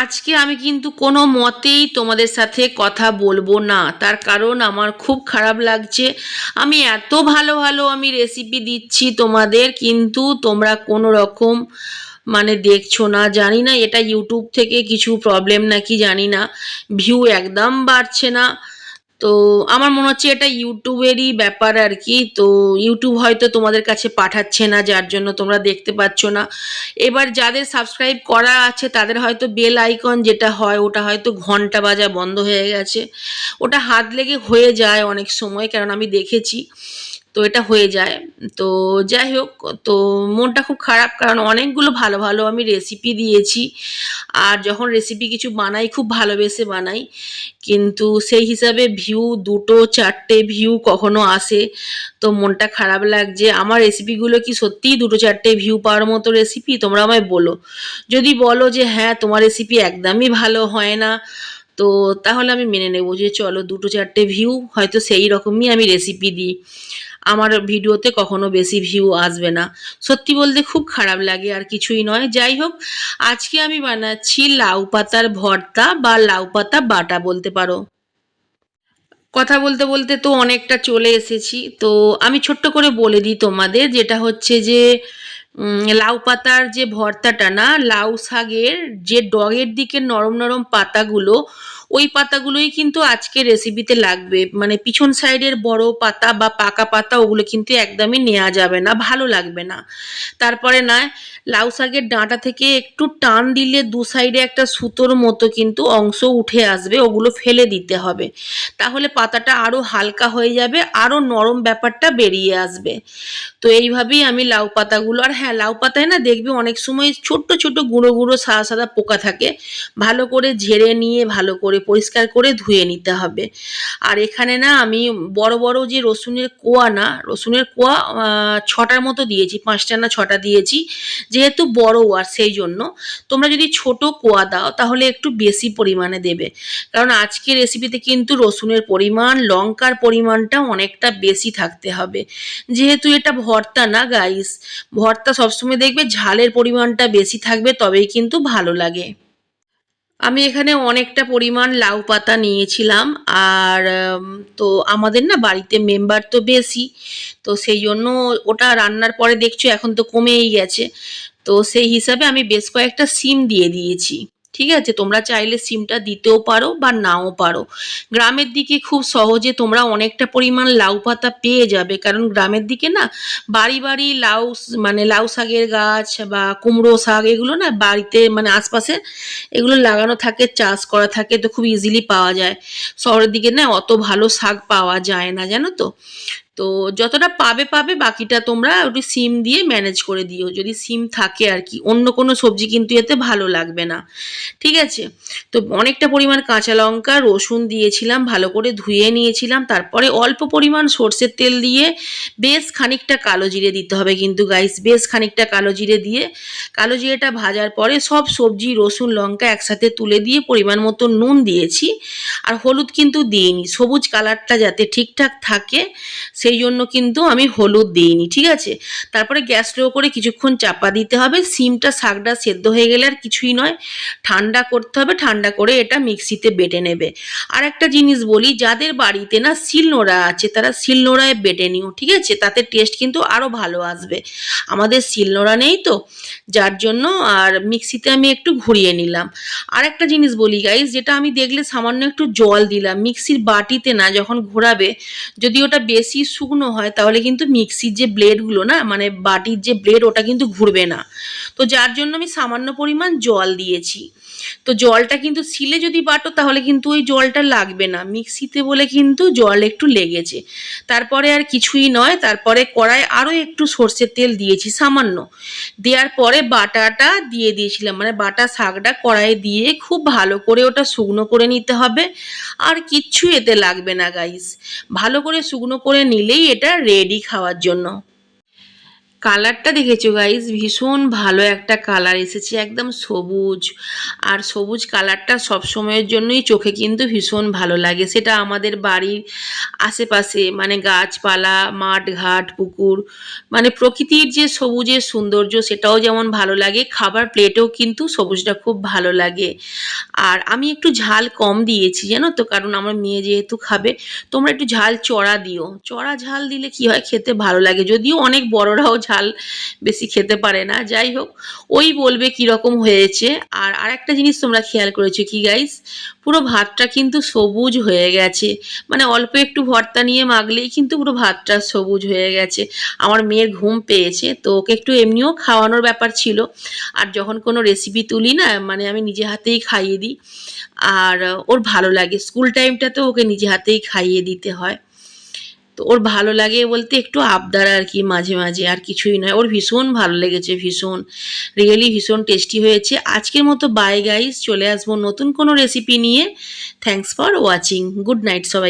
আজকে আমি কিন্তু কোনো মতেই তোমাদের সাথে কথা বলবো না, তার কারণ আমার খুব খারাপ লাগছে। আমি এত ভালো ভালো রেসিপি দিচ্ছি তোমাদের, কিন্তু তোমরা কোনো রকম দেখছো না। জানি না এটা ইউটিউব থেকে কিছু প্রবলেম নাকি, জানি না, ভিউ একদম বাড়ছে না। তো আমার মনে হচ্ছে এটা ইউটিউবেরই ব্যাপার আর কি। তো ইউটিউব হয়তো তোমাদের কাছে পাঠাচ্ছে না, যার জন্য তোমরা দেখতে পাচ্ছ না। এবার যাদের সাবস্ক্রাইব করা আছে তাদের হয়তো বেল আইকন যেটা হয় ওটা হয়তো ঘন্টা বাজা বন্ধ হয়ে গেছে। ওটা হাত লেগে হয়ে যায় অনেক সময়, কারণ আমি দেখেছি। তো এটা হয়ে যায়। তো যাই হোক, তো মনটা খুব খারাপ, কারণ অনেকগুলো ভালো ভালো আমি রেসিপি দিয়েছি। আর যখন রেসিপি কিছু বানাই খুব ভালোবেসে বানাই, কিন্তু সেই হিসাবে ভিউ দুটো চারটে ভিউ কখনো আসে। তো মনটা খারাপ লাগছে। আমার রেসিপিগুলো কি সত্যিই দুটো চারটে ভিউ পাওয়ার মতো রেসিপি? তোমরা আমায় বলো। যদি বলো যে হ্যাঁ তোমার রেসিপি একদমই ভালো হয় না, তো তাহলে আমি মেনে নেবো যে চলো দুটো চারটে ভিউ হয়তো সেই রকমই আমি রেসিপি দিই। আমার ভিডিওতে কখনো বেশি ভিউ আসবে না। সত্যি বলতে খুব খারাপ লাগে, আর কিছুই নয়। যাই হোক, আজকে আমি বানাচ্ছি লাউ পাতার ভর্তা বা লাউ পাতা বাটা বলতে পারো। কথা বলতে বলতে তো অনেকটা চলে এসেছি। তো আমি ছোট্ট করে বলে দিই তোমাদের, যেটা হচ্ছে যে লাউ পাতার যে ভর্তাটা না, লাউ শাকের যে ডগের দিকে নরম নরম পাতাগুলো, ওই পাতাগুলোই কিন্তু আজকে রেসিপিতে লাগবে। পিছন সাইডের বড় পাতা বা পাকা পাতা ওগুলো কিন্তু একদমই নেওয়া যাবে না, ভালো লাগবে না। তারপরে নয়, লাউ শাকের ডাঁটা থেকে একটু টান দিলে দু সাইডে একটা সুতোর মতো কিন্তু অংশ উঠে আসবে, ওগুলো ফেলে দিতে হবে। তাহলে পাতাটা আরো হালকা হয়ে যাবে, আরো নরম ব্যাপারটা বেরিয়ে আসবে। তো এইভাবেই আমি লাউ পাতাগুলো, আর হ্যাঁ, লাউ পাতায় না দেখবে অনেক সময় ছোট্ট ছোট্ট গুঁড়ো গুঁড়ো সাদা সাদা পোকা থাকে। ভালো করে ঝেড়ে নিয়ে ভালো করে পরিষ্কার করে ধুয়ে নিতে হবে। আর এখানে না আমি বড় বড় যে রসুনের কোয়া, না রসুনের কোয়া 6টার মতো দিয়েছি, 5টা না 6টা দিয়েছি, যেহেতু বড় আর সেই জন্য। তোমরা যদি ছোট কোয়া দাও তাহলে একটু বেশি পরিমাণে দেবে, কারণ আজকের রেসিপিতে কিন্তু রসুনের পরিমাণ, লঙ্কার পরিমাণটা অনেকটা বেশি থাকতে হবে। যেহেতু এটা ভর্তা না গাইস, ভর্তা সবসময় দেখবে ঝালের পরিমাণটা বেশি থাকবে, তবেই কিন্তু ভালো লাগে। আমি এখানে অনেকটা পরিমাণ লাউ পাতা নিয়েছিলাম। আর তো আমাদের না বাড়িতে মেম্বার তো বেশি, তো সেই জন্য ওটা রান্নার পরে দেখছো এখন তো কমেই গেছে। তো সেই হিসাবে আমি বেশ কয়েকটা সিম দিয়ে দিয়েছি। ঠিক আছে, তোমরা চাইলে সিমটা দিতেও পারো বা নাও পারো। গ্রামের দিকে খুব সহজে তোমরা অনেকটা পরিমাণ লাউ পাতা পেয়ে যাবে, কারণ গ্রামের দিকে না বাড়ি বাড়ি লাউ, লাউ শাকের গাছ বা কুমড়ো শাক এগুলো না বাড়িতে আশপাশে এগুলো লাগানো থাকে, চাষ করা থাকে, তো খুব ইজিলি পাওয়া যায়। শহরের দিকে না অত ভালো শাক পাওয়া যায় না, জানো তো। তো যতটা পাবে পাবে, বাকিটা তোমরা একটু সিম দিয়ে ম্যানেজ করে দিও, যদি সিম থাকে আর কি। অন্য কোনো সবজি কিন্তু এতে ভালো লাগবে না। ঠিক আছে, তো অনেকটা পরিমাণ কাঁচা লঙ্কা, রসুন দিয়েছিলাম, ভালো করে ধুয়ে নিয়েছিলাম। তারপরে অল্প পরিমাণ সর্ষের তেল দিয়ে বেশ খানিকটা কালো জিরে দিতে হবে কিন্তু গাইস, বেশ খানিকটা কালো জিরে দিয়ে, কালো জিরেটা ভাজার পরে সব সবজি রসুন লঙ্কা একসাথে তুলে দিয়ে পরিমাণ মতো নুন দিয়েছি। আর হলুদ কিন্তু দিইনি, সবুজ কালারটা যাতে ঠিকঠাক থাকে সেই জন্য কিন্তু আমি হলুদ দিইনি। ঠিক আছে, তারপরে গ্যাস স্লো করে কিছুক্ষণ চাপা দিতে হবে। সিমটা শাকটা সেদ্ধ হয়ে গেলে আর কিছুই নয়, ঠান্ডা করতে হবে, ঠান্ডা করে এটা মিক্সিতে বেটে নেবে। আর একটা জিনিস বলি, যাদের বাড়িতে না শিলনোড়া আছে তারা শিলনোড়ায় বেটে নিও, ঠিক আছে, তাতে টেস্ট কিন্তু আরো ভালো আসবে। আমাদের শিলনোড়া নেই তো, যার জন্য আর মিক্সিতে আমি একটু ঘুরিয়ে নিলাম। আর একটা জিনিস বলি গাইস, যেটা আমি দেখলে সামান্য একটু জল দিলাম মিক্সির বাটিতে, না যখন ঘোরাবে, যদি ওটা বেশি শুকনো হয় তাহলে কিন্তু মিক্সির যে ব্লেডগুলো না, বাটির যে ব্লেড, ওটা কিন্তু ঘুরবে না। তো যার জন্য আমি সামান্য পরিমাণ জল দিয়েছি। তো জলটা কিন্তু শিলে যদি বাটো তাহলে কিন্তু ওই জলটা লাগবে না, মিক্সিতে বলে কিন্তু জল একটু লেগেছে। তারপরে আর কিছুই নয়, তারপরে কড়াই আরও একটু সর্ষের তেল দিয়েছি সামান্য, দেওয়ার পরে বাটাটা দিয়ে দিয়েছিলাম, বাটা শাকটা কড়াইয়ে দিয়ে খুব ভালো করে ওটা শুকনো করে নিতে হবে। আর কিচ্ছু এতে লাগবে না গাইস, ভালো করে শুকনো করে নিলেই এটা রেডি খাওয়ার জন্য। কালারটা দেখেছো গাইস, ভীষণ ভালো একটা কালার এসেছে, একদম সবুজ। আর সবুজ কালারটা সব সময়ের জন্যই চোখে কিন্তু ভীষণ ভালো লাগে, সেটা আমাদের বাড়ির আশেপাশে মানে গাছপালা, মাঠ ঘাট, পুকুর, মানে প্রকৃতির যে সবুজের সৌন্দর্য সেটাও যেমন ভালো লাগে, খাবার প্লেটেও কিন্তু সবুজটা খুব ভালো লাগে। আর আমি একটু ঝাল কম দিয়েছি জানো তো, কারণ আমার মেয়ে যেহেতু খাবে। তোমরা একটু ঝাল চড়া দিও, চড়া ঝাল দিলে কি হয় খেতে ভালো লাগে, যদিও অনেক বড়রাও ঝাল বেশি খেতে পারে না। যাই হোক, ওই বলবে কিরকম হয়েছে। আর আরেকটা জিনিস তোমরা খেয়াল করেছো কি গাইস, পুরো ভাতটা কিন্তু সবুজ হয়ে গেছে, মানে অল্প একটু ভর্তা নিয়ে মাখলেই কিন্তু পুরো ভাতটা সবুজ হয়ে গেছে। আমার মেয়ের ঘুম পেয়েছে, তো ওকে একটু এমনিও খাওয়ানোর ব্যাপার ছিল। আর যখন কোনো রেসিপি তুলি না, মানে আমি নিজে হাতেই খাইয়ে দিই। আর ওর ভালো লাগে, স্কুল টাইমটাতেও ওকে নিজে হাতেই খাইয়ে দিতে হয়। তো ওর ভালো লাগে বলতে একটু আবদার আর কি, মাঝে মাঝে, আর কিছুই নয়। ওর ভীষণ ভালো লেগেছে, ভীষণ, রিয়েলি ভীষণ টেস্টি হয়েছে। আজকের মতো বাই গাইস, চলে আসবো নতুন কোনো রেসিপি নিয়ে। Thanks for watching, good night সবাই।